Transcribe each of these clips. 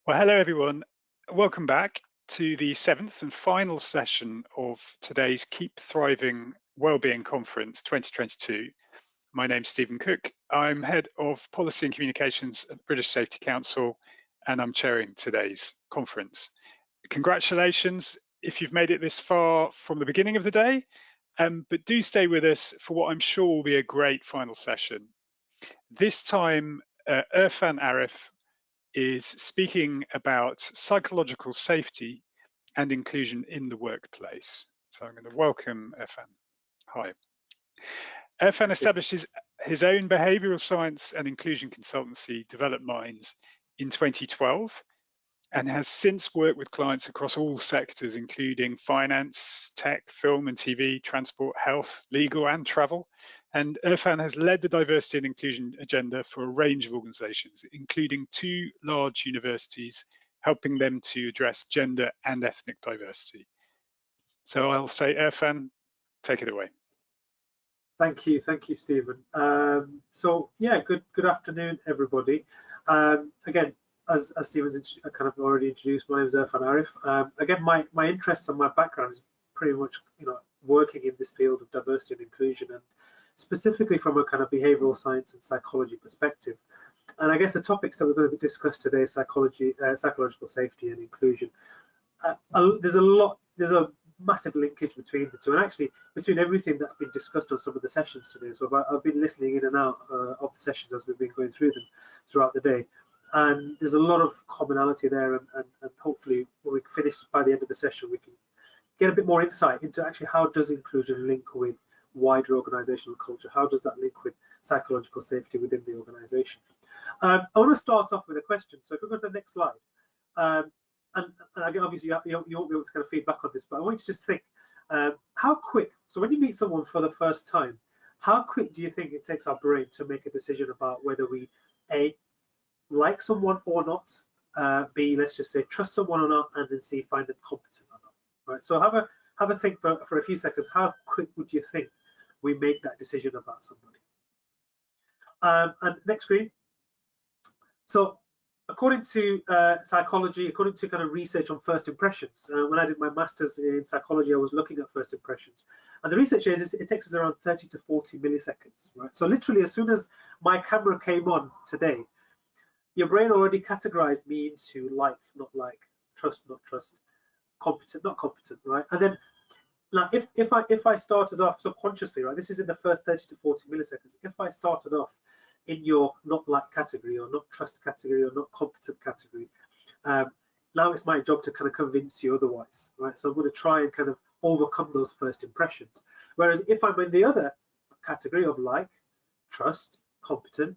Well, hello everyone. Welcome back to the seventh and final session of today's Keep Thriving Wellbeing Conference 2022. My name's Stephen Cook. I'm Head of Policy and Communications at the British Safety Council, and I'm chairing today's conference. Congratulations if you've made it this far from the beginning of the day, but do stay with us for what I'm sure will be a great final session. This time, Irfaan Arif is speaking about psychological safety and inclusion in the workplace. So I'm going to welcome Irfaan. Hi. Irfaan established his own behavioural science and inclusion consultancy, Develop Minds, in 2012, and has since worked with clients across all sectors, including finance, tech, film and TV, transport, health, legal and travel. And Irfaan has led the diversity and inclusion agenda for a range of organisations, including 2 large universities, helping them to address gender and ethnic diversity. So I'll say, Irfaan, take it away. Thank you, Stephen. So yeah, good afternoon, everybody. Again, as Stephen's kind of already introduced, my name is Irfaan Arif. Again, my interests and my background is pretty much, working in this field of diversity and inclusion, and specifically from a kind of behavioural science and psychology perspective. And I guess the topics that we're going to discuss today is psychological safety and inclusion. There's a massive linkage between the two, and actually between everything that's been discussed on some of the sessions today. So I've been listening in and out of the sessions as we've been going through them throughout the day. And there's a lot of commonality there, and hopefully when we finish by the end of the session, we can get a bit more insight into actually how does inclusion link with wider organizational culture? How does that link with psychological safety within the organization? I want to start off with a question. So if we go to the next slide, and again, obviously you won't be able to kind of feedback on this, but I want you to just think, how quick, so when you meet someone for the first time, how quick do you think it takes our brain to make a decision about whether we, A, like someone or not, B, let's just say trust someone or not, and then C, find them competent or not, right? So have a think for a few seconds. How quick would you think we make that decision about somebody? And next screen. So according to psychology, according to kind of research on first impressions, when I did my master's in psychology, I was looking at first impressions, and the research is it takes us around 30 to 40 milliseconds, right? So literally as soon as my camera came on today, your brain already categorized me into like, not like, trust, not trust, competent, not competent, right? And then now if I started off subconsciously, right, this is in the first 30 to 40 milliseconds, if I started off in your not like category or not trust category or not competent category, now it's my job to kind of convince you otherwise, right? So I'm going to try and kind of overcome those first impressions. Whereas if I'm in the other category of like, trust, competent,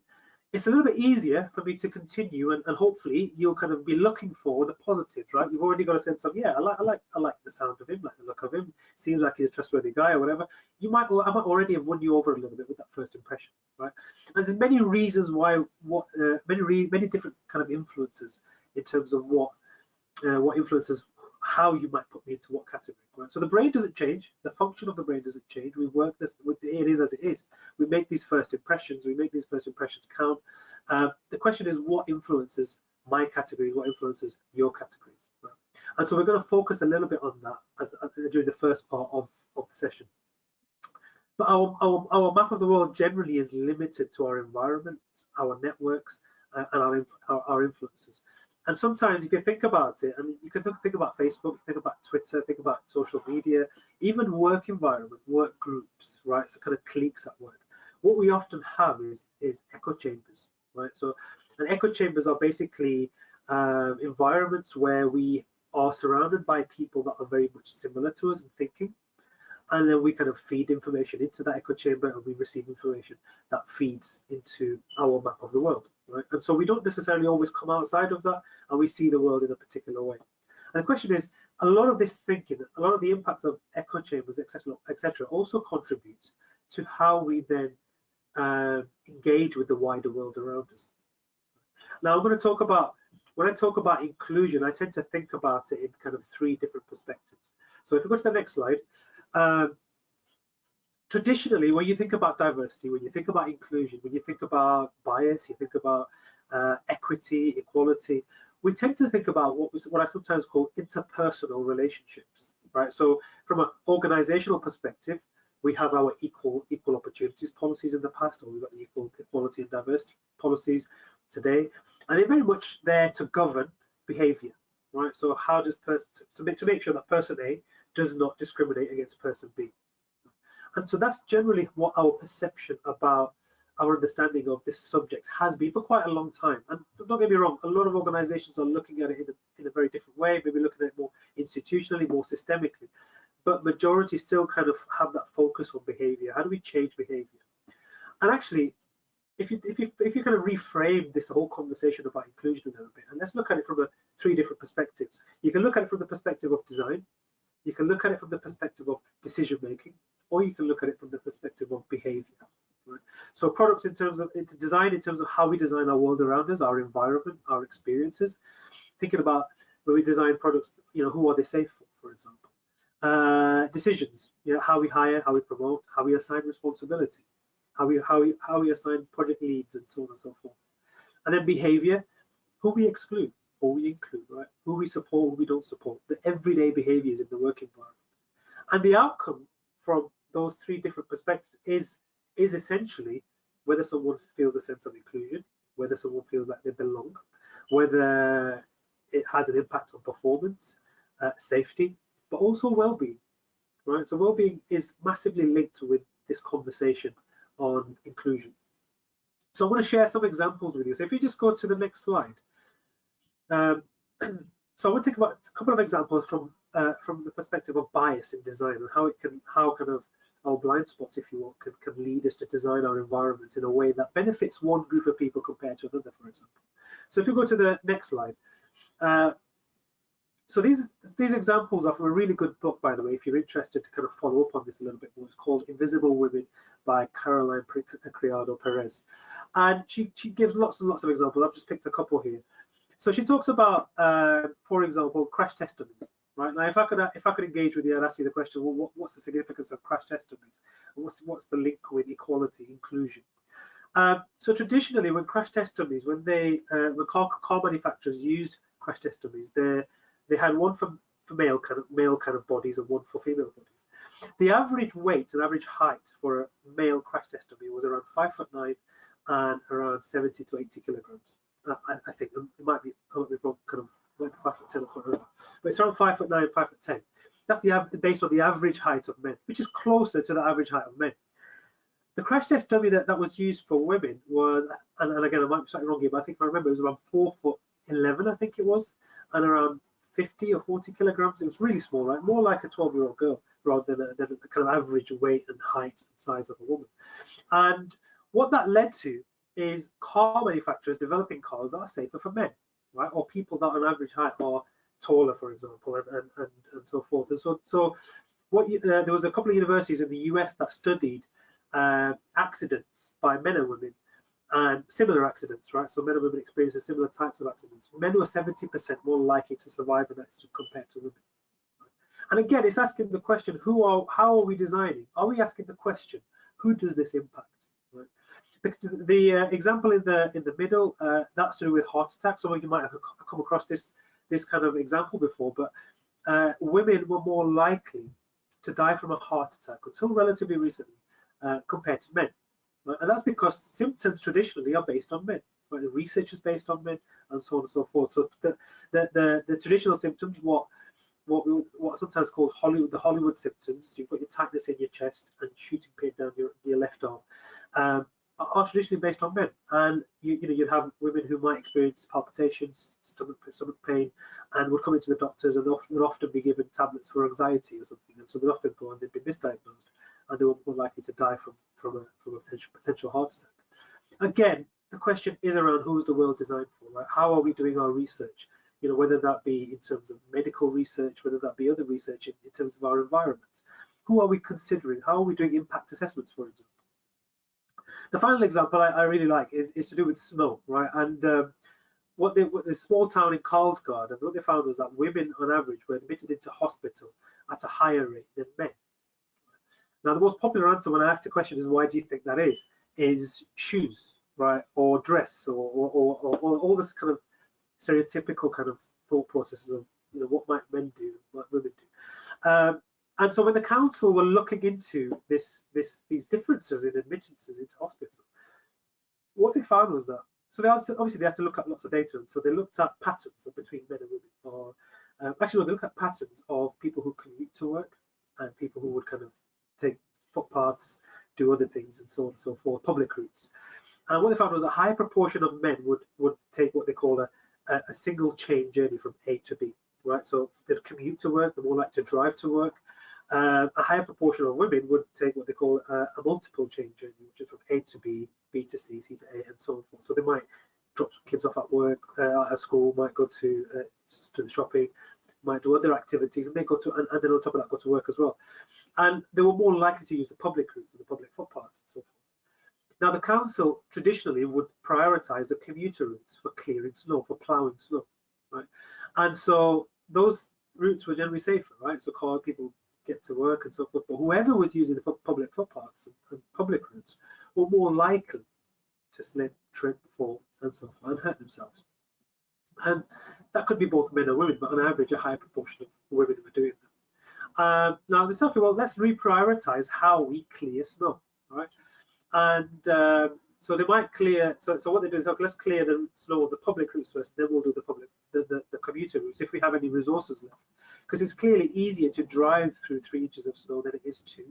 it's a little bit easier for me to continue, and hopefully you'll kind of be looking for the positives, right? You've already got a sense of, yeah, I like the sound of him, like the look of him, seems like he's a trustworthy guy or whatever. I might already have won you over a little bit with that first impression, right? And there's many reasons why, many different kind of influences in terms of what influences how you might put me into what category, right? So the brain doesn't change, the function of the brain doesn't change. We work this with it is as it is. We make these first impressions, count. The question is what influences my category, what influences your categories, right? And so we're going to focus a little bit on that during the first part of the session. But our map of the world generally is limited to our environment, our networks, and our influences. And sometimes if you think about it, I mean, you can think about Facebook, think about Twitter, think about social media, even work environment, work groups, right? So kind of cliques at work. What we often have is echo chambers, right? So, and echo chambers are basically environments where we are surrounded by people that are very much similar to us in thinking. And then we kind of feed information into that echo chamber, and we receive information that feeds into our map of the world, right? And so we don't necessarily always come outside of that, and we see the world in a particular way. And the question is, a lot of this thinking, a lot of the impact of echo chambers, etc., also contributes to how we then engage with the wider world around us. Now, I'm going to talk about, when I talk about inclusion, I tend to think about it in kind of 3 different perspectives. So if we go to the next slide. Traditionally, when you think about diversity, when you think about inclusion, when you think about bias, you think about equity, equality, we tend to think about what I sometimes call interpersonal relationships, right? So from an organizational perspective, we have our equal opportunities policies in the past, or we've got the equality and diversity policies today, and they're very much there to govern behavior, right? So how does to make sure that person A does not discriminate against person B. And so that's generally what our perception about our understanding of this subject has been for quite a long time. And don't get me wrong, a lot of organizations are looking at it in a very different way, maybe looking at it more institutionally, more systemically, but majority still kind of have that focus on behavior. How do we change behavior? And actually, if you kind of reframe this whole conversation about inclusion a little bit, and let's look at it from three different perspectives. You can look at it from the perspective of design, you can look at it from the perspective of decision making, or you can look at it from the perspective of behavior. Right? So products in terms of design, in terms of how we design our world around us, our environment, our experiences. Thinking about when we design products, who are they safe for example. Decisions, how we hire, how we promote, how we assign responsibility, how we assign project leads, and so on and so forth. And then behavior, who we exclude or we include, right? Who we support, who we don't support, the everyday behaviors in the work environment. And the outcome from those three different perspectives is essentially whether someone feels a sense of inclusion, whether someone feels like they belong, whether it has an impact on performance, safety, but also well-being, right? So well-being is massively linked with this conversation on inclusion. So I want to share some examples with you. So if you just go to the next slide. So I want to think about a couple of examples from the perspective of bias in design, and how kind of our blind spots, if you will, can lead us to design our environment in a way that benefits one group of people compared to another, for example. So if you go to the next slide. So these examples are from a really good book, by the way, if you're interested to kind of follow up on this a little bit more. It's called Invisible Women by Caroline Criado Perez. And she gives lots and lots of examples. I've just picked a couple here. So she talks about, for example, crash test dummies. Right now, if I could engage with you, I'd ask you the question: well, what's the significance of crash test dummies? What's the link with equality, inclusion? So traditionally, when crash test dummies, when car manufacturers used crash test dummies, they had one for male kind of bodies and one for female bodies. The average weight and average height for a male crash test dummy was around 5'9" and around 70 to 80 kilograms. I think it might be wrong, kind of. Like 5'10", but it's around 5'9", 5'10". That's based on the average height of men, which is closer to the average height of men. The crash test dummy that was used for women was, and again I might be slightly wrong here, but I think I remember it was around 4'11", I think it was, and around 50 or 40 kilograms. It was really small, right? More like a 12-year-old girl rather than a kind of average weight and height and size of a woman. And what that led to is car manufacturers developing cars that are safer for men. Right, or people that on average height are taller, for example, and so forth. And so there was a couple of universities in the US that studied accidents by men and women, and similar accidents, right? So men and women experiencing similar types of accidents. Men were 70% more likely to survive an accident compared to women. And again, it's asking the question: how are we designing? Are we asking the question, who does this impact? Right? The example in the middle, that's to do with heart attacks. Some of you might have come across this kind of example before, but women were more likely to die from a heart attack until relatively recently compared to men. Right? And that's because symptoms traditionally are based on men. Right? The research is based on men, and so on and so forth. So the traditional symptoms, what sometimes called the Hollywood symptoms, you've got your tightness in your chest and shooting pain down your left arm, are traditionally based on men. And you'd have women who might experience palpitations, stomach pain, and would come into the doctors and would often be given tablets for anxiety or something, and so they'd often go and they'd be misdiagnosed, and they were more likely to die from a potential heart attack. Again, the question is around who's the world designed for, right? How are we doing our research? Whether that be in terms of medical research, whether that be other research in terms of our environment. Who are we considering? How are we doing impact assessments, for example? The final example I really like is to do with snow, right? And what the small town in Karlsgård, and what they found was that women on average were admitted into hospital at a higher rate than men. Now, the most popular answer when I ask the question is, why do you think that is shoes, right? Or dress, or all this kind of stereotypical kind of thought processes of, you know, what might men do, what women do. And so when the council were looking into these differences in admittances into hospital, what they found was that, so obviously they had to look at lots of data, and so they looked at patterns between men and women, or actually no, they looked at patterns of people who commute to work and people who would kind of take footpaths, do other things, and so on and so forth, public routes. And what they found was a high proportion of men would take what they call a single chain journey from A to B, right? So they'd commute to work, they're more likely to drive to work. A higher proportion of women would take what they call a multiple chain journey, which is from A to B, B to C, C to A, and so on and forth. So they might drop kids off at work, at school, might go to the shopping, might do other activities, and they go to, and then on top of that, go to work as well. And they were more likely to use the public routes and the public footpaths and so forth. Now, the council traditionally would prioritise the commuter routes for clearing snow, for ploughing snow, right? And so those routes were generally safer, right? So people get to work and so forth, but whoever was using the public footpaths and public routes were more likely to slip, trip, fall, and so forth, and hurt themselves. And that could be both men and women, but on average, a higher proportion of women were doing that. Now, they said, okay, well, let's reprioritize how we clear snow, right? And so they might clear. So what they do is, okay, let's clear the snow of the public routes first, then we'll do the commuter routes if we have any resources left, because it's clearly easier to drive through 3 inches of snow than it is to,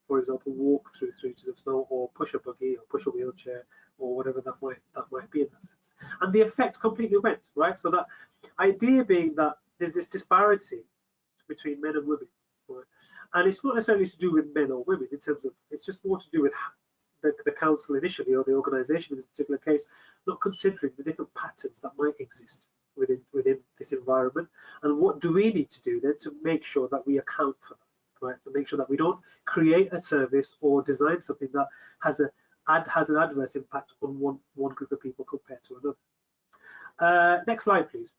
for example, walk through 3 inches of snow, or push a buggy, or push a wheelchair, or whatever that might be in that sense. And the effect completely went, right? So that idea being that there's this disparity between men and women, right? And it's not necessarily to do with men or women in terms of, it's just more to do with the council initially, or the organisation in this particular case, not considering the different patterns that might exist within this environment, and what do we need to do then to make sure that we account for that, right? To make sure that we don't create a service or design something that has an adverse impact on one group of people compared to another. Next slide, please.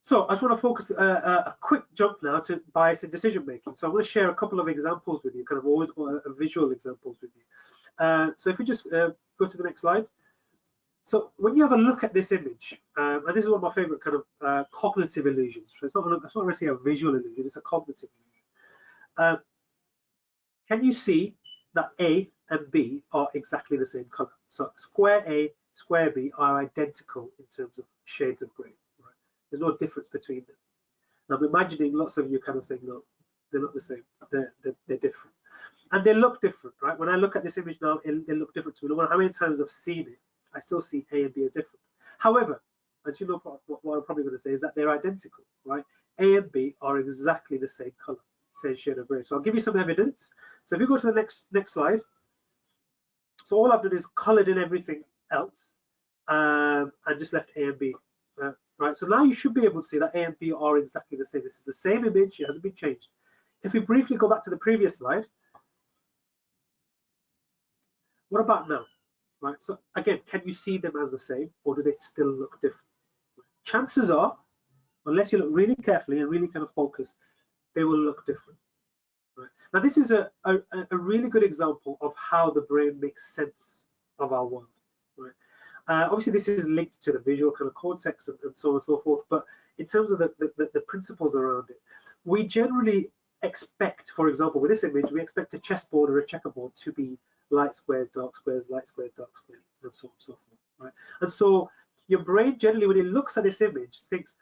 So I just want to focus a quick jump now to bias in decision making. So I'm going to share a couple of examples with you, kind of always visual examples with you. So if we just go to the next slide. So when you have a look at this image, and this is one of my favorite kind of cognitive illusions. So it's not really a visual illusion, it's a cognitive illusion. Can you see that A and B are exactly the same color? So square A, square B are identical in terms of shades of grey. There's no difference between them. And I'm imagining lots of you kind of saying, no, they're not the same. They're different. And they look different, right? When I look at this image now, they look different to me. No matter how many times I've seen it, I still see A and B as different. However, as you know, what I'm probably going to say is that they're identical, right? A and B are exactly the same color, same shade of grey. So I'll give you some evidence. So if you go to the next slide. So all I've done is colored in everything else and just left A and B. Right, so now you should be able to see that A and B are exactly the same. This is the same image, it hasn't been changed. If we briefly go back to the previous slide, what about now? Right, so again, can you see them as the same, or do they still look different? Chances are, unless you look really carefully and really kind of focus, they will look different. Right. Now this is a really good example of how the brain makes sense of our world. Right. Obviously, this is linked to the visual kind of cortex and so on and so forth, but in terms of the principles around it, we generally expect, for example, with this image, we expect a chessboard or a checkerboard to be light squares, dark squares, light squares, dark squares, and so on and so forth, right? And so your brain generally, when it looks at this image, thinks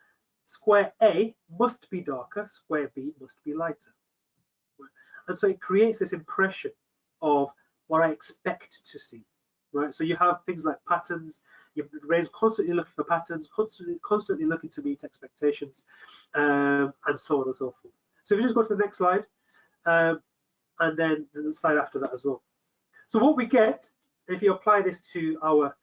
square A must be darker, square B must be lighter, right? And so it creates this impression of what I expect to see. Right, so you have things like patterns. Your brain's constantly looking for patterns, constantly looking to meet expectations, and so on and so forth. So if you just go to the next slide, and then the slide after that as well. So what we get, if you apply this to our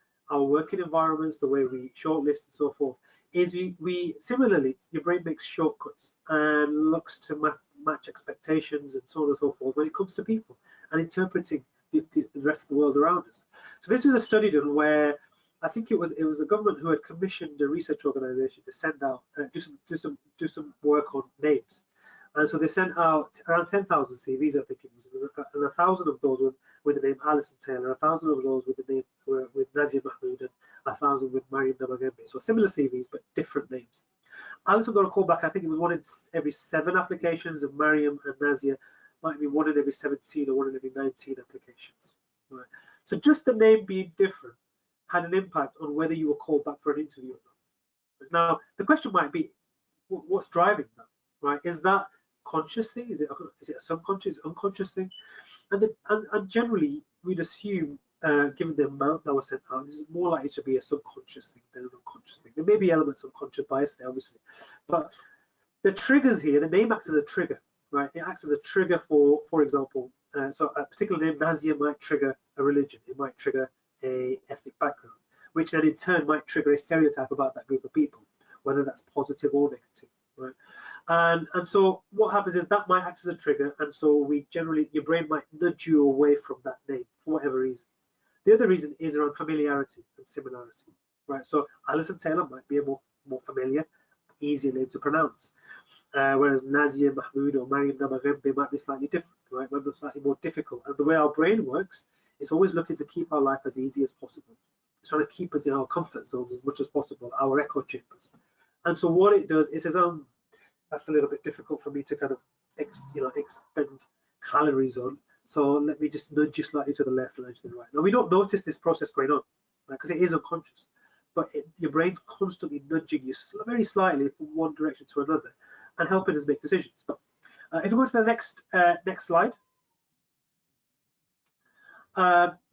working environments, the way we shortlist and so forth, is we similarly, your brain makes shortcuts and looks to match expectations and so on and so forth when it comes to people and interpreting the rest of the world around us. So this was a study done where I think it was the government who had commissioned a research organisation to send out do some work on names, and so they sent out around 10,000 CVs, I think it was, and 1,000 of those with the name Alison Taylor, 1,000 of those with the name with Nazia Mahmood, and 1,000 with Mariam Namagembe. So similar CVs, but different names. Alison got a call back, I think it was 1 in every 7 applications, and Mariam and Nazia might be 1 in every 17 or 1 in every 19 applications. Right. So just the name being different had an impact on whether you were called back for an interview or not. Now, the question might be, what's driving that, right? Is that conscious thing? Is it a subconscious, unconscious thing? And generally, we'd assume, given the amount that was sent out, this is more likely to be a subconscious thing than an unconscious thing. There may be elements of conscious bias there, obviously, but the triggers here, the name acts as a trigger, right? It acts as a trigger for example, so a particular name, Nazia, might trigger a religion. It might trigger a ethnic background, which then in turn might trigger a stereotype about that group of people, whether that's positive or negative, right? And so what happens is that might act as a trigger, and so your brain might nudge you away from that name for whatever reason. The other reason is around familiarity and similarity, right? So Alison Taylor might be a more familiar, easier name to pronounce, whereas Nazia Mahmood or Mariam Namagembe might be slightly different, right? Might be slightly more difficult. And the way our brain works, it's always looking to keep our life as easy as possible. It's trying to keep us in our comfort zones as much as possible, our echo chambers. And so what it does is it says, that's a little bit difficult for me to kind of expend calories on. So let me just nudge you slightly to the left and to the right. Now we don't notice this process going on, right, because it is unconscious, but your brain's constantly nudging you very slightly from one direction to another and helping us make decisions. If we go to the next slide.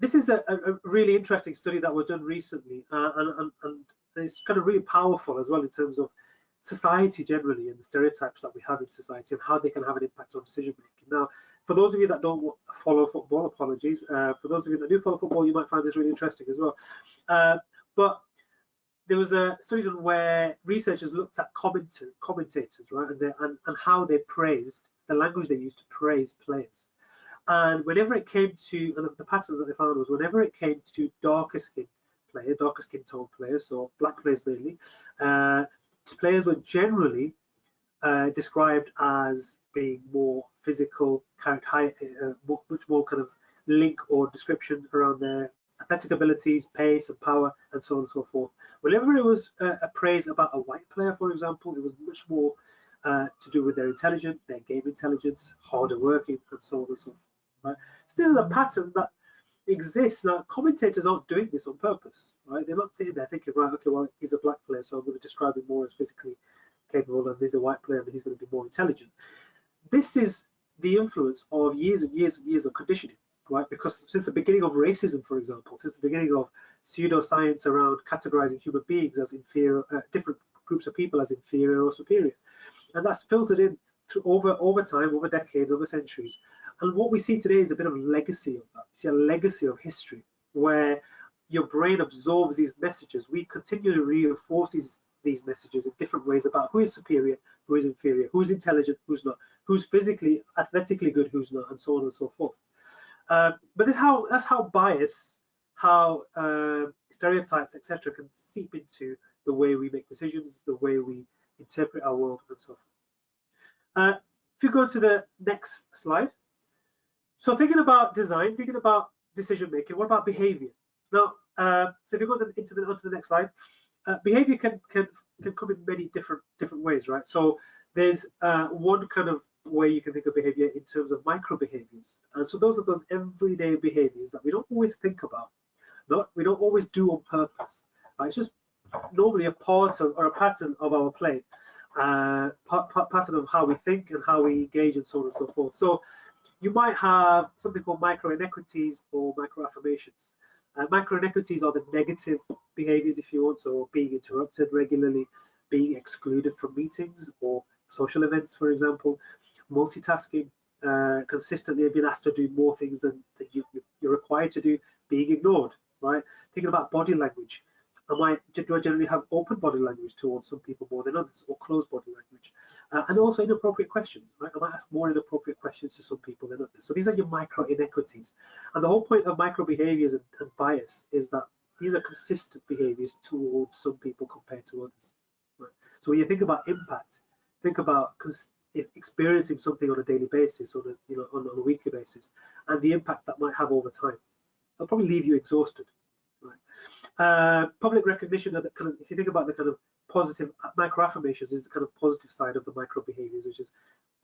This is a really interesting study that was done recently, and it's kind of really powerful as well in terms of society generally and the stereotypes that we have in society and how they can have an impact on decision making. Now, for those of you that don't follow football, apologies. For those of you that do follow football, you might find this really interesting as well. But there was a study done where researchers looked at commentators, right, and how they praised, the language they used to praise players. And whenever it came to, the patterns that they found was whenever it came to darker skin tone players, so black players mainly, players were generally described as being more physical, much more kind of link or description around their athletic abilities, pace and power, and so on and so forth. Whenever it was a praise about a white player, for example, it was much more to do with their intelligence, their game intelligence, harder working, and so on and so forth. Right? So this is a pattern that exists. Now, commentators aren't doing this on purpose, right? They're not sitting there thinking, right, okay, well, he's a black player, so I'm going to describe him more as physically capable, and he's a white player, and he's going to be more intelligent. This is the influence of years and years and years of conditioning, right? Because since the beginning of racism, for example, since the beginning of pseudoscience around categorizing human beings as inferior, different groups of people as inferior or superior, and that's filtered in through over time, over decades, over centuries. And what we see today is a bit of a legacy of that. We see a legacy of history where your brain absorbs these messages. We continually reinforce these messages in different ways about who is superior, who is inferior, who is intelligent, who's not, who's physically, athletically good, who's not, and so on and so forth. But that's how bias, how stereotypes, etc., can seep into the way we make decisions, the way we interpret our world, and so forth. If you go to the next slide. So thinking about design, thinking about decision making, what about behavior? Now, so if you go onto the next slide, behavior can come in many different ways, right? So there's one kind of way you can think of behavior in terms of micro behaviors, and so those are those everyday behaviors that we don't always think about, we don't always do on purpose. Right? It's just normally a part of or a pattern of our play, pattern of how we think and how we engage, and so on and so forth. So you might have something called micro inequities or micro affirmations. Micro inequities are the negative behaviors, if you want, so being interrupted regularly, being excluded from meetings or social events, for example, multitasking, consistently being asked to do more things than you're required to do, being ignored, right? Thinking about body language. Do I generally have open body language towards some people more than others, or closed body language? And also inappropriate questions, right? I might ask more inappropriate questions to some people than others. So these are your micro inequities. And the whole point of micro behaviors and bias is that these are consistent behaviors towards some people compared to others. Right? So when you think about impact, think about experiencing something on a daily basis, on a weekly basis, and the impact that might have over time. It'll probably leave you exhausted. Right? Public recognition of the kind of, if you think about the kind of positive micro affirmations, is the kind of positive side of the micro behaviors, which is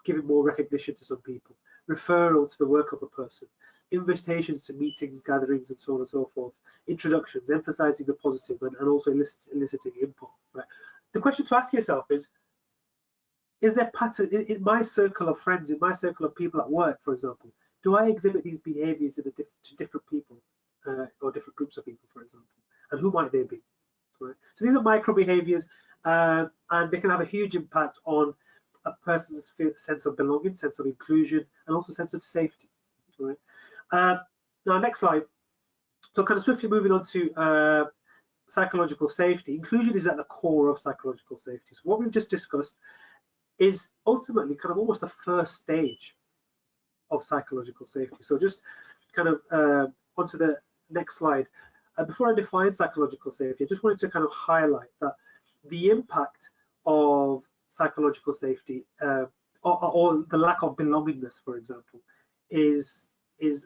giving more recognition to some people, referral to the work of a person, invitations to meetings, gatherings, and so on and so forth, introductions, emphasizing the positive, and also eliciting input. Right? The question to ask yourself is there pattern in my circle of friends, in my circle of people at work, for example, do I exhibit these behaviors to different people or different groups of people, for example, and who might they be? Right? So these are micro behaviors, and they can have a huge impact on a person's sense of belonging, sense of inclusion, and also sense of safety. Right? Now, next slide. So kind of swiftly moving on to psychological safety. Inclusion is at the core of psychological safety. So what we've just discussed is ultimately kind of almost the first stage of psychological safety. So just kind of onto the next slide. Before I define psychological safety, I just wanted to kind of highlight that the impact of psychological safety or the lack of belongingness, for example, is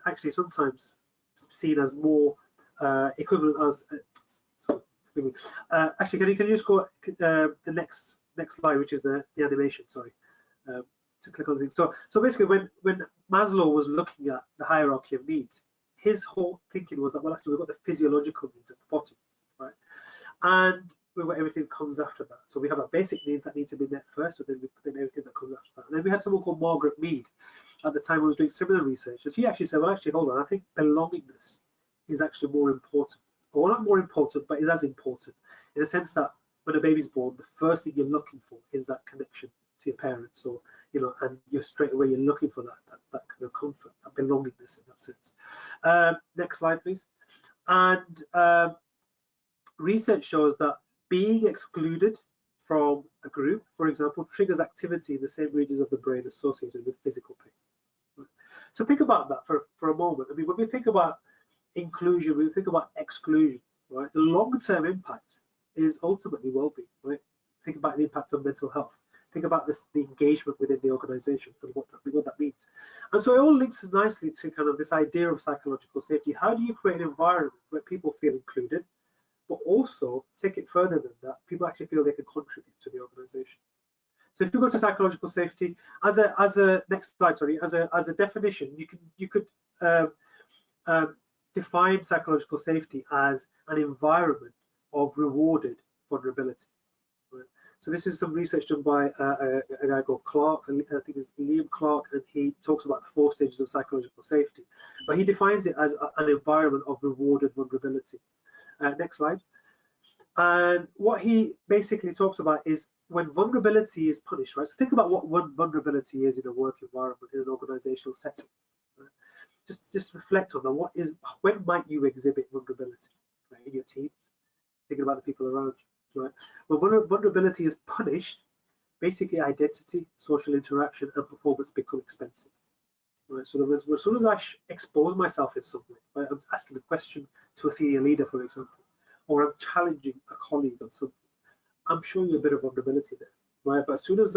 actually sometimes seen as more equivalent as actually can you just go the next slide, which is the animation, sorry, to click on things. So basically when Maslow was looking at the hierarchy of needs, his whole thinking was that, well, actually we've got the physiological needs at the bottom, right, and we've got everything comes after that. So we have our basic needs that need to be met first, and then everything that comes after that. And then we had someone called Margaret Mead at the time who was doing similar research, and she actually said, well, actually, hold on, I think belongingness is actually more important, or not more important, but is as important, in the sense that when a baby's born, the first thing you're looking for is that connection to your parents, or and you're straight away you're looking for that kind of comfort, that belongingness in that sense. Next slide, please. And research shows that being excluded from a group, for example, triggers activity in the same regions of the brain associated with physical pain. So think about that for a moment. I mean, when we think about inclusion, we think about exclusion, right? The long-term impact is ultimately well-being, right? Think about the impact on mental health. Think about the engagement within the organization and what that means. And so it all links nicely to kind of this idea of psychological safety. How do you create an environment where people feel included, but also take it further than that, people actually feel they can contribute to the organization? So if you go to psychological safety, as a next slide, sorry, as a definition, you could define psychological safety as an environment of rewarded vulnerability. Right? So this is some research done by a guy called Clark, I think it's Liam Clark, and he talks about the 4 stages of psychological safety, but he defines it as an environment of rewarded vulnerability. Next slide. And what he basically talks about is when vulnerability is punished, right? So think about what vulnerability is in a work environment, in an organizational setting. Right? Just reflect on that. When might you exhibit vulnerability, right? In your teams, thinking about the people around you, right? When vulnerability is punished, basically identity, social interaction, and performance become expensive. Right? So as soon as I expose myself in some way, right? I'm asking a question to a senior leader, for example, or I'm challenging a colleague on something, I'm showing a bit of vulnerability there, right? But as soon as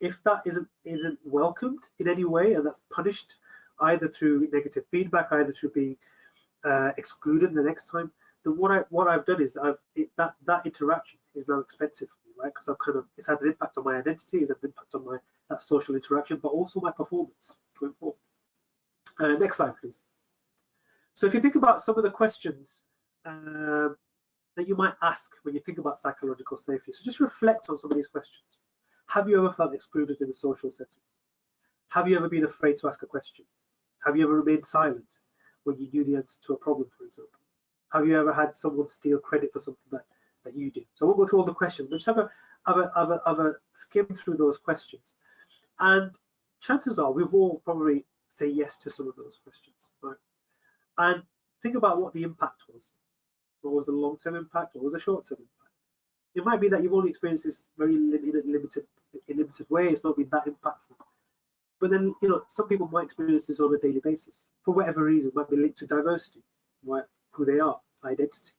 if that isn't welcomed in any way, and that's punished either through negative feedback, either through being excluded the next time, then what I've done is that interaction is now expensive for me, right? Because it's had an impact on my identity, it's had an impact on that social interaction, but also my performance going forward. Next slide, please. So if you think about some of the questions that you might ask when you think about psychological safety, so just reflect on some of these questions. Have you ever felt excluded in a social setting? Have you ever been afraid to ask a question? Have you ever remained silent when you knew the answer to a problem, for example? Have you ever had someone steal credit for something that you did? So I won't go through all the questions, but just have a skim through those questions. And chances are we've all probably say yes to some of those questions, right? And think about what the impact was. What was the long-term impact? What was the short-term impact? It might be that you've only experienced this very limited way. It's not been that impactful. But then, some people might experience this on a daily basis for whatever reason. It might be linked to diversity, right? Who they are, identity,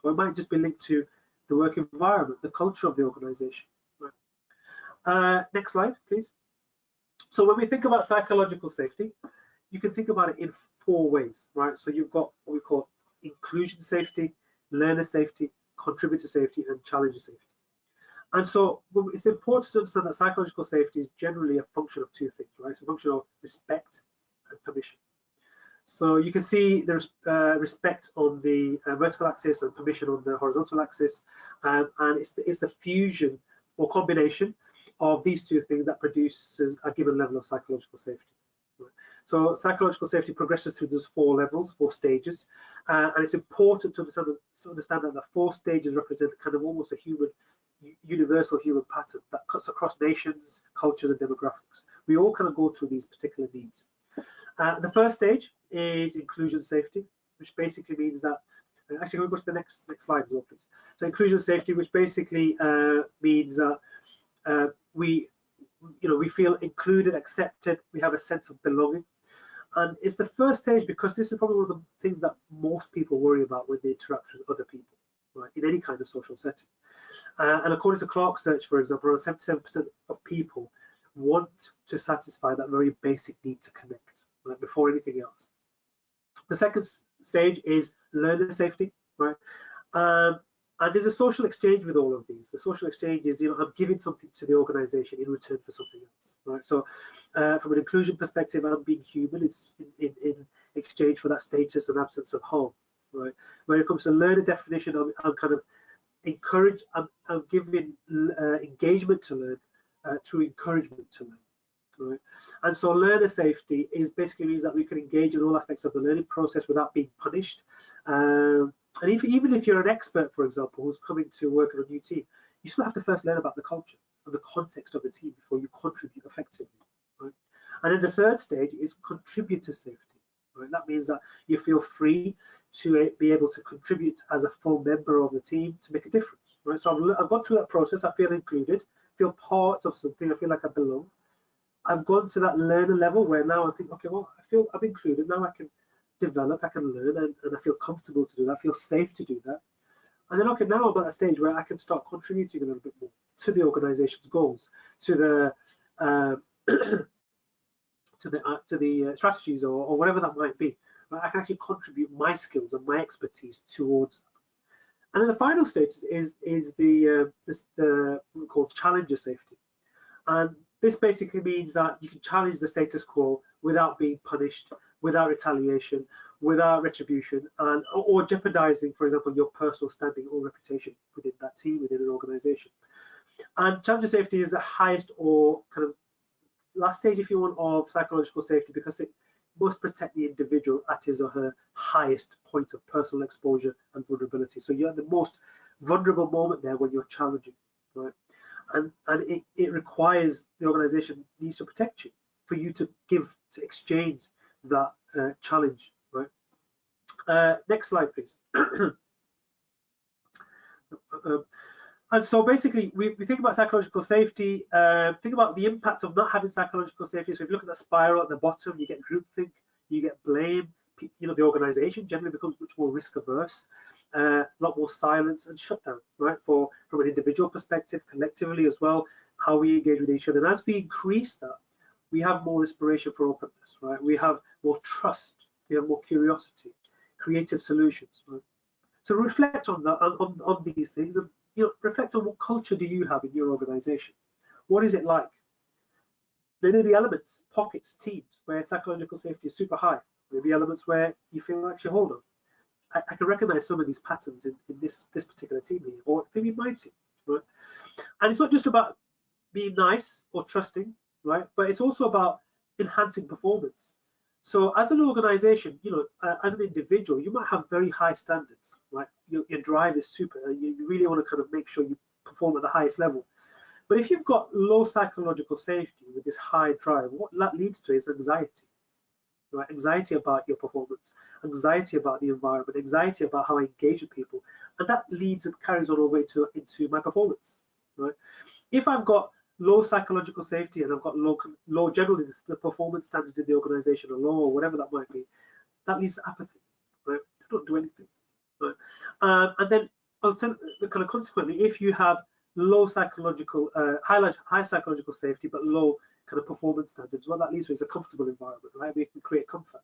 or it might just be linked to the work environment, the culture of the organization. Right? Next slide, please. So when we think about psychological safety, you can think about it in 4 ways, right? So you've got what we call inclusion safety, learner safety, contributor safety, and challenger safety. And so it's important to understand that psychological safety is generally a function of 2 things, right? It's a function of respect and permission. So you can see there's respect on the vertical axis and permission on the horizontal axis, and it's the fusion or combination of these 2 things that produces a given level of psychological safety. So psychological safety progresses through those 4 levels, 4 stages, and it's important to understand that the 4 stages represent kind of almost a universal human pattern that cuts across nations, cultures, and demographics. We all kind of go through these particular needs. The first stage is inclusion safety, which basically means that, actually, we'll go to the next slide as well, please. So inclusion safety, which basically means that we feel included, accepted, we have a sense of belonging. And it's the first stage because this is probably one of the things that most people worry about when they interact with other people, right, in any kind of social setting. And according to Clark's search, for example, around 77% of people want to satisfy that very basic need to connect, right, before anything else. The second stage is learner safety, right? And there's a social exchange with all of these. The social exchange is, I'm giving something to the organization in return for something else, right? So from an inclusion perspective, I'm being human. It's in exchange for that status and absence of harm, right? When it comes to learner definition, I'm kind of I'm giving engagement to learn through encouragement to learn. Right. And so learner safety basically means that we can engage in all aspects of the learning process without being punished. And even if you're an expert, for example, who's coming to work on a new team, you still have to first learn about the culture and the context of the team before you contribute effectively. Right? And then the third stage is contributor safety. Right? That means that you feel free to be able to contribute as a full member of the team to make a difference. Right? So I've gone through that process. I feel included, feel part of something. I feel like I belong. I've gone to that learner level where now I think, okay, well, I feel I'm included. Now I can develop, I can learn, and I feel comfortable to do that. I feel safe to do that. And then, okay, now I'm at a stage where I can start contributing a little bit more to the organization's goals, to the strategies or whatever that might be. Right? I can actually contribute my skills and my expertise towards that. And then the final stage is the what we call challenger safety. And this basically means that you can challenge the status quo without being punished, without retaliation, without retribution, or jeopardizing, for example, your personal standing or reputation within that team, within an organization. And challenger safety is the highest or kind of last stage, if you want, of psychological safety because it must protect the individual at his or her highest point of personal exposure and vulnerability. So you're at the most vulnerable moment there when you're challenging, right? And it requires the organization needs to protect you for you to exchange that challenge, right? Next slide, please. And so basically, we think about psychological safety, think about the impact of not having psychological safety. So if you look at the spiral at the bottom, you get groupthink, you get blame, the organization generally becomes much more risk averse. A lot more silence and shutdown, right? From an individual perspective, collectively as well, how we engage with each other. And as we increase that, we have more inspiration for openness, right? We have more trust, we have more curiosity, creative solutions, right? So reflect on that, on these things, and reflect on what culture do you have in your organization? What is it like? There may be elements, pockets, teams where psychological safety is super high. There may be elements where you feel actually, hold on, I can recognize some of these patterns in this particular team here, or maybe my team, right? And it's not just about being nice or trusting, right? But it's also about enhancing performance. So as an organization, as an individual, you might have very high standards, right? Your drive is super, and you really want to kind of make sure you perform at the highest level. But if you've got low psychological safety with this high drive, what that leads to is anxiety. Right? Anxiety about your performance, anxiety about the environment, anxiety about how I engage with people, and that leads and carries on over into my performance. Right? If I've got low psychological safety and I've got low generally the performance standards in the organization are low or whatever that might be, that leads to apathy. Right? I don't do anything. Right? And then kind of consequently, if you have low psychological, high psychological safety but low kind of performance standards, what that leads to is a comfortable environment, right? We can create comfort.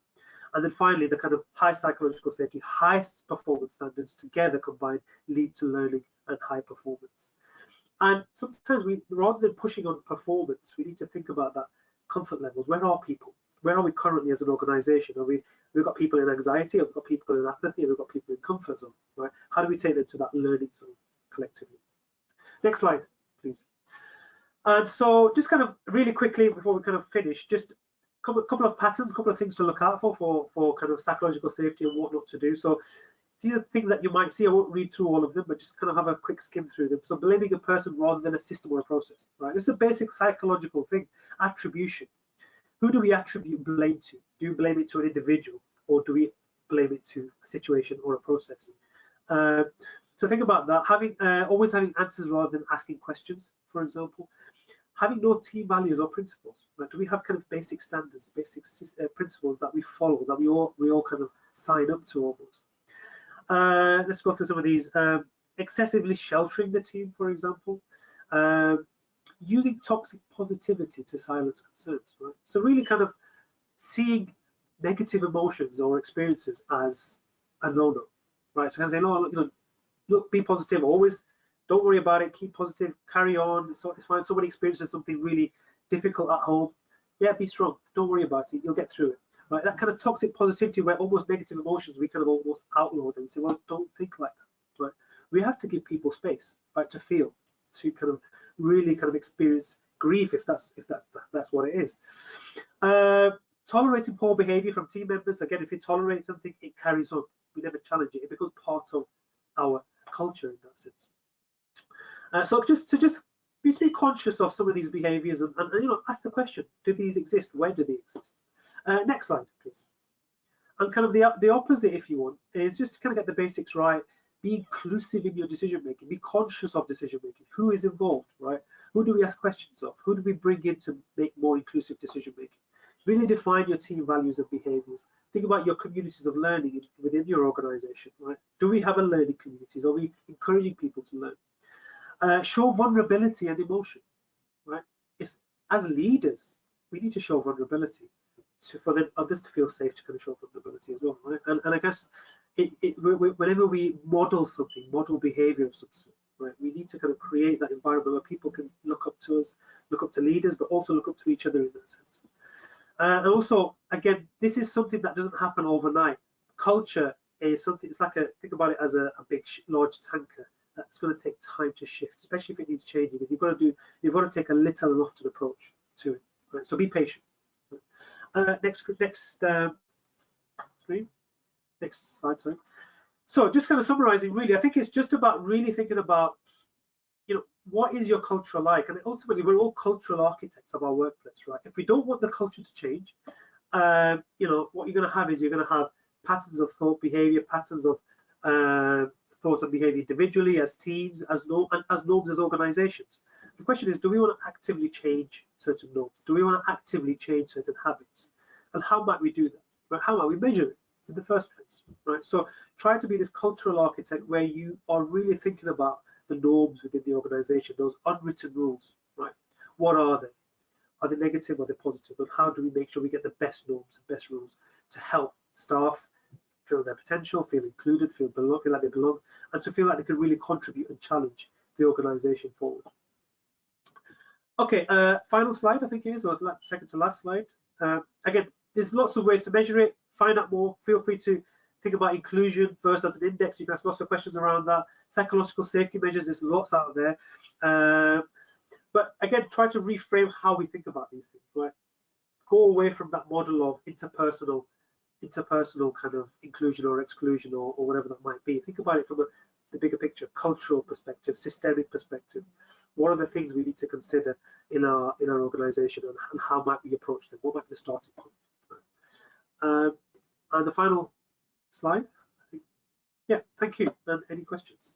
And then finally, the kind of high psychological safety, high performance standards together combined lead to learning and high performance. And sometimes rather than pushing on performance, we need to think about that comfort levels. Where are people? Where are we currently as an organization? We've got people in anxiety, we've got people in apathy, we've got people in comfort zone, right? How do we take them to that learning zone collectively? Next slide, please. And so just kind of really quickly before we kind of finish, just a couple of patterns, a couple of things to look out for kind of psychological safety and what not to do. So these are things that you might see. I won't read through all of them, but just kind of have a quick skim through them. So blaming a person rather than a system or a process, right? This is a basic psychological thing. Attribution. Who do we attribute blame to? Do we blame it to an individual, or do we blame it to a situation or a process? So think about that. Always having answers rather than asking questions, for example. Having no team values or principles. Right? Do we have kind of basic standards, basic principles that we follow, that we all kind of sign up to almost? Let's go through some of these. Excessively sheltering the team, for example. Using toxic positivity to silence concerns. Right? So really kind of seeing negative emotions or experiences as a no-no. Right? So kind of saying, no, look, be positive. Always, don't worry about it. Keep positive. Carry on. So it's fine. Somebody experiences something really difficult at home. Yeah, be strong. Don't worry about it. You'll get through it. Right? That kind of toxic positivity, where almost negative emotions, we kind of almost outlaw them and say, well, don't think like that. Right? We have to give people space, right, to feel, to kind of really kind of experience grief, if that's what it is. Tolerating poor behavior from team members. Again, if you tolerate something, it carries on. We never challenge it. It becomes part of our culture in that sense. So just be conscious of some of these behaviors and ask the question: do these exist? Where do they exist? Next slide, please. And kind of the opposite, if you want, is just to kind of get the basics right. Be inclusive in your decision making. Be conscious of decision making. Who is involved, right? Who do we ask questions of? Who do we bring in to make more inclusive decision making? Really define your team values and behaviors. Think about your communities of learning within your organization, right? Do we have a learning communities? Are we encouraging people to learn? Show vulnerability and emotion, right? As leaders, we need to show vulnerability for others to feel safe to kind of show vulnerability as well, right? And I guess whenever we model something, model behavior of some sort, right, we need to kind of create that environment where people can look up to us, look up to leaders, but also look up to each other in that sense. And also, again, this is something that doesn't happen overnight. Culture is something, it's like think about it as a big, large tanker that's going to take time to shift, especially if it needs changing. And you've got to take a little and often approach to it. Right? So be patient. Next slide, sorry. So just kind of summarizing, really, I think it's just about really thinking about, what is your culture like? And ultimately, we're all cultural architects of our workplace, right? If we don't want the culture to change, what you're going to have is you're going to have patterns of thought, behavior, patterns of thoughts and behavior individually, as teams, as norms, as organizations. The question is, do we want to actively change certain norms? Do we want to actively change certain habits? And how might we do that? Right? How might we measure it in the first place? Right? So try to be this cultural architect where you are really thinking about the norms within the organization, those unwritten rules, right? What are they? Are they negative or are they positive? And how do we make sure we get the best norms and best rules to help staff feel their potential, feel included, feel like they belong, and to feel like they can really contribute and challenge the organization forward. Okay, final slide, I think it is, or second to last slide. Again, there's lots of ways to measure it. Find out more. Feel free to think about inclusion first as an index. You can ask lots of questions around that. Psychological safety measures, there's lots out there. But again, try to reframe how we think about these things, right? Go away from that model of interpersonal kind of inclusion or exclusion or whatever that might be. Think about it from the bigger picture, cultural perspective, systemic perspective. What are the things we need to consider in our organization, and how might we approach them? What might be the starting point? And the final slide. Yeah, thank you. And any questions?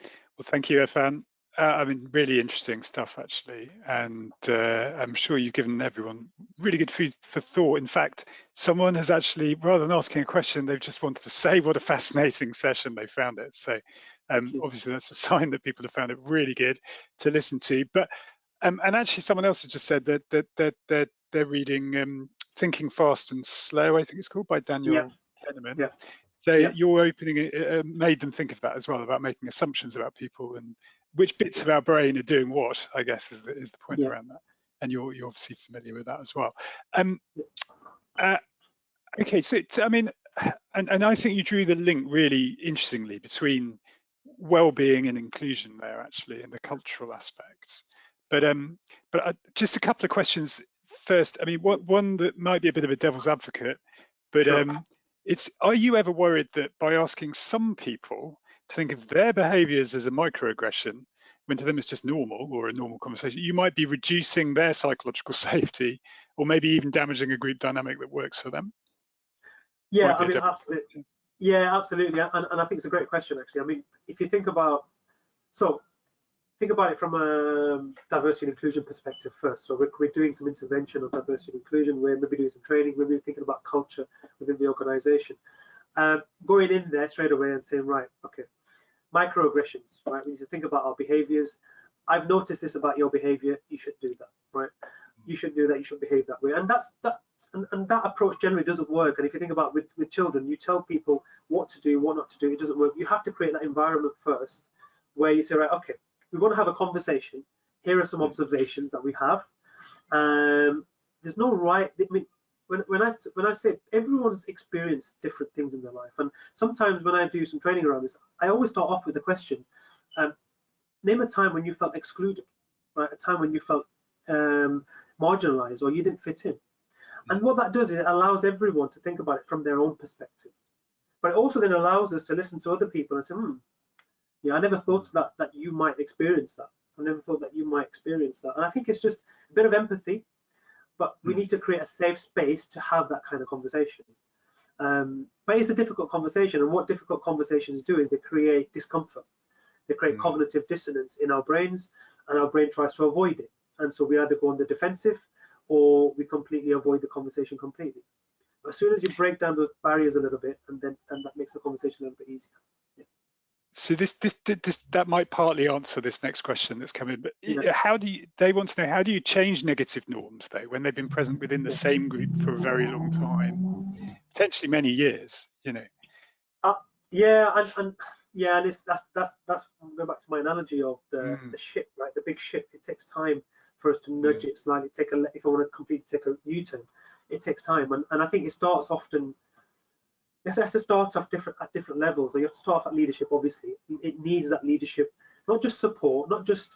Well, thank you, Irfaan. I mean, really interesting stuff, actually. And I'm sure you've given everyone really good food for thought. In fact, someone has actually, rather than asking a question, they've just wanted to say what a fascinating session they found it. So Obviously, that's a sign that people have found it really good to listen to. But and actually, someone else has just said that they're reading Thinking Fast and Slow, I think it's called, by Yeah, Daniel Kahneman. yeah, So yeah, your opening made them think of that as well, about making assumptions about people and which bits of our brain are doing what, I guess, is the point yeah, around that. And you're obviously familiar with that as well. Um, uh, okay, so I mean, and I think you drew the link really interestingly between well-being and inclusion there, actually, and the cultural aspects. But just a couple of questions first. I mean, one that might be a bit of a devil's advocate, but sure. it's, are you ever worried that by asking some people to think of their behaviors as a microaggression, when to them it's just normal or a normal conversation, you might be reducing their psychological safety, or maybe even damaging a group dynamic that works for them? Yeah, Might be I a mean, devil's absolutely. advocate. Yeah, absolutely. And I think it's a great question, actually. I mean, if you think about, so think about it from a diversity and inclusion perspective first. So we're doing some intervention on diversity and inclusion. We're maybe doing some training. We're maybe thinking about culture within the organization. Going in there straight away and saying, right, okay, microaggressions, right? We need to think about our behaviors. I've noticed this about your behavior. You should do that, right? You should do that. You should behave that way. And that approach generally doesn't work. And if you think about with children, you tell people what to do, what not to do. It doesn't work. You have to create that environment first, where you say, right, okay, we want to have a conversation. Here are some observations that we have. There's no right. I mean, when I say everyone's experienced different things in their life, and sometimes when I do some training around this, I always start off with the question: name a time when you felt excluded, right? A time when you felt marginalized or you didn't fit in. And what that does is it allows everyone to think about it from their own perspective. But it also then allows us to listen to other people and say, yeah, I never thought that you might experience that. I never thought that you might experience that. And I think it's just a bit of empathy, but we need to create a safe space to have that kind of conversation. But it's a difficult conversation, and what difficult conversations do is they create discomfort. They create cognitive dissonance in our brains, and our brain tries to avoid it. And so we either go on the defensive or we completely avoid the conversation completely. But as soon as you break down those barriers a little bit, and that makes the conversation a little bit easier. Yeah. So this that might partly answer this next question that's coming. But Yeah. how do you? They want to know, how do you change negative norms though when they've been present within the Yeah. same group for a very long time, potentially many years? You know. Yeah, and yeah, and it's that's go back to my analogy of the Mm, ship, right? The big ship. It takes time for us to nudge mm, it slightly. If I want to completely take a U-turn, it takes time, and I think it starts often. It has to start off at different levels. So you have to start off at leadership. Obviously, it needs that leadership, not just support, not just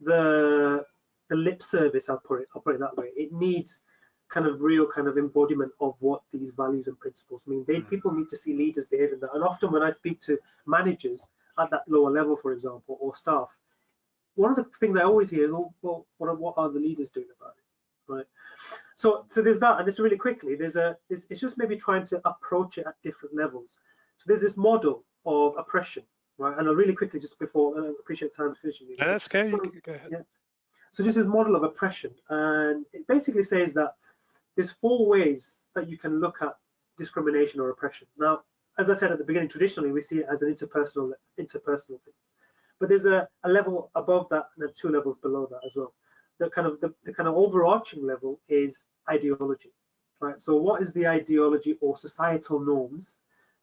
the lip service. I'll put it that way. It needs kind of real kind of embodiment of what these values and principles mean. People need to see leaders behaving that. And often when I speak to managers at that lower level, for example, or staff, one of the things I always hear is, well, what are the leaders doing about it, right? So there's that, and this really quickly, it's just maybe trying to approach it at different levels. So there's this model of oppression, right? And I'll really quickly, just before, I appreciate time finishing. that's okay. You So, can go ahead. yeah. So this is model of oppression, and it basically says that there's 4 ways that you can look at discrimination or oppression. Now, as I said at the beginning, traditionally we see it as an interpersonal thing, but there's a level above that and 2 levels below that as well. The kind of overarching level is ideology, right? So what is the ideology or societal norms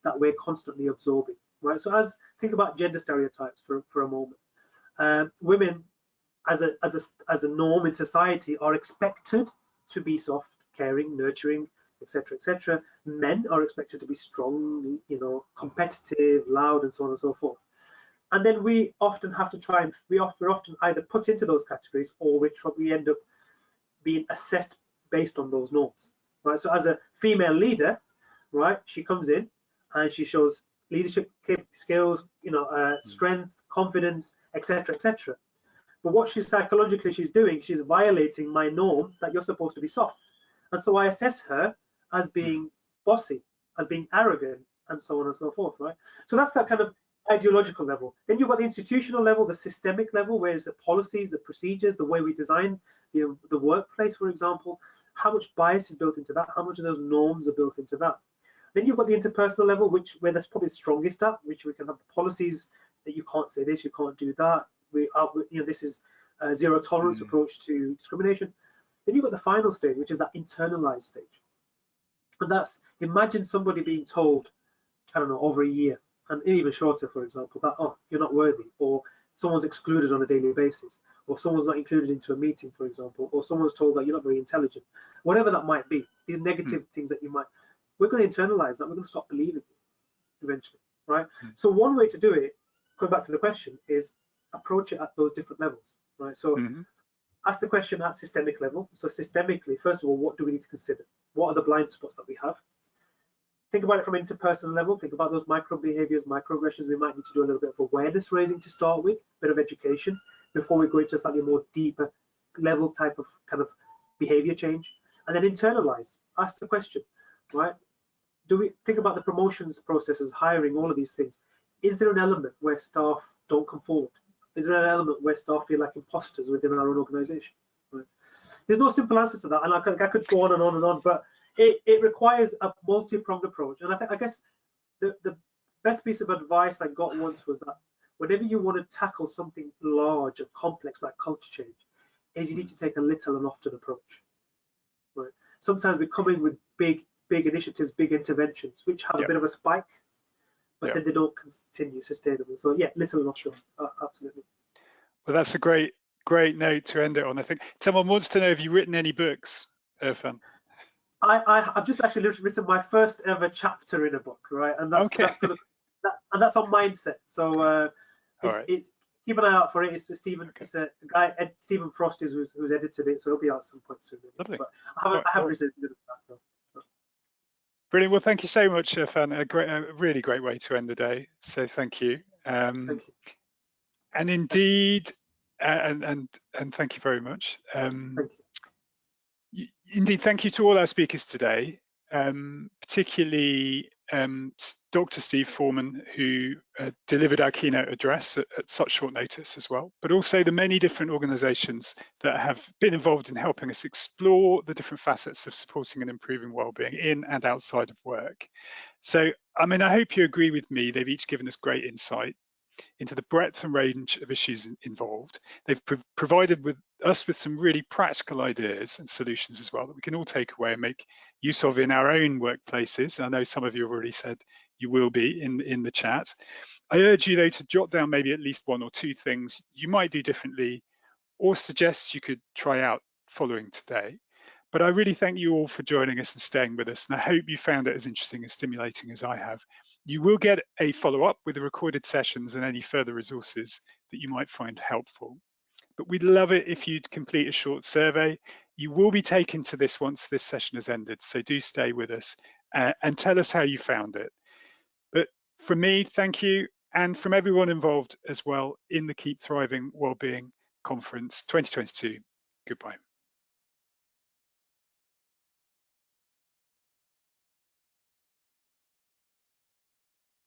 that we're constantly absorbing, right? So think about gender stereotypes for a moment. Women as a norm in society are expected to be soft, caring, nurturing, etc., etc. Men are expected to be strong, competitive, loud, and so on and so forth. And then we often have to we're often either put into those categories, or we end up being assessed based on those norms, right? So as a female leader, right, she comes in and she shows leadership skills, strength, confidence, etc., etc. But what she's doing, she's violating my norm that you're supposed to be soft. And so I assess her as being bossy, as being arrogant, and so on and so forth, right? So that's that kind of ideological level. Then you've got the institutional level, the systemic level, where it's the policies, the procedures, the way we design the workplace, for example. How much bias is built into that? How much of those norms are built into that? Then you've got the interpersonal level, where that's probably strongest at, which we can have the policies, that you can't say this, you can't do that. This is a zero tolerance approach to discrimination. Then you've got the final stage, which is that internalized stage. And that's, imagine somebody being told, I don't know, over a year, and even shorter, for example, that, oh, you're not worthy, or someone's excluded on a daily basis, or someone's not included into a meeting, for example, or someone's told that you're not very intelligent, whatever that might be, these negative things that you might, we're going to internalize that, we're going to stop believing it eventually, right? So one way to do it, going back to the question, is approach it at those different levels, right? So ask the question at systemic level. So systemically, first of all, what do we need to consider? What are the blind spots that we have? Think about it from interpersonal level. Think about those micro behaviors, microaggressions. We might need to do a little bit of awareness raising to start with, a bit of education before we go into a slightly more deeper level type of kind of behavior change. And then internalize. Ask the question, right? Do we think about the promotions processes, hiring, all of these things? Is there an element where staff don't come forward? Is there an element where staff feel like imposters within our own organization? Right? There's no simple answer to that, and I could go on and on and on, but it requires a multi-pronged approach. And I guess the best piece of advice I got once was that whenever you want to tackle something large and complex like culture change, is you need to take a little and often approach. Right? Sometimes we come in with big initiatives, big interventions, which have a bit of a spike, but then they don't continue sustainable. So yeah, little and often, absolutely. Well, that's a great note to end it on. I think someone wants to know, have you written any books, Irfaan? I've just actually written my first ever chapter in a book, right? And that's that's on mindset. So it's keep an eye out for it. It's Stephen. Okay. It's a guy, Stephen Frost, who's edited it, so it'll be out at some point soon. Lovely. But I haven't written it. Brilliant. Well, thank you so much, Irfaan. A really great way to end the day. So thank you. Thank you. And indeed, and thank you very much. Thank you. Indeed, thank you to all our speakers today, particularly Dr. Steve Foreman, who delivered our keynote address at such short notice as well, but also the many different organisations that have been involved in helping us explore the different facets of supporting and improving wellbeing in and outside of work. So, I mean, I hope you agree with me, they've each given us great insight into the breadth and range of issues involved. They've provided us with some really practical ideas and solutions as well that we can all take away and make use of in our own workplaces. I know some of you have already said you will be in the chat. I urge you though to jot down maybe at least one or two things you might do differently or suggest you could try out following today. But I really thank you all for joining us and staying with us, and I hope you found it as interesting and stimulating as I have. You will get a follow-up with the recorded sessions and any further resources that you might find helpful. But we'd love it if you'd complete a short survey. You will be taken to this once this session has ended, so do stay with us and tell us how you found it. But from me, thank you, and from everyone involved as well in the Keep Thriving Wellbeing Conference 2022, goodbye.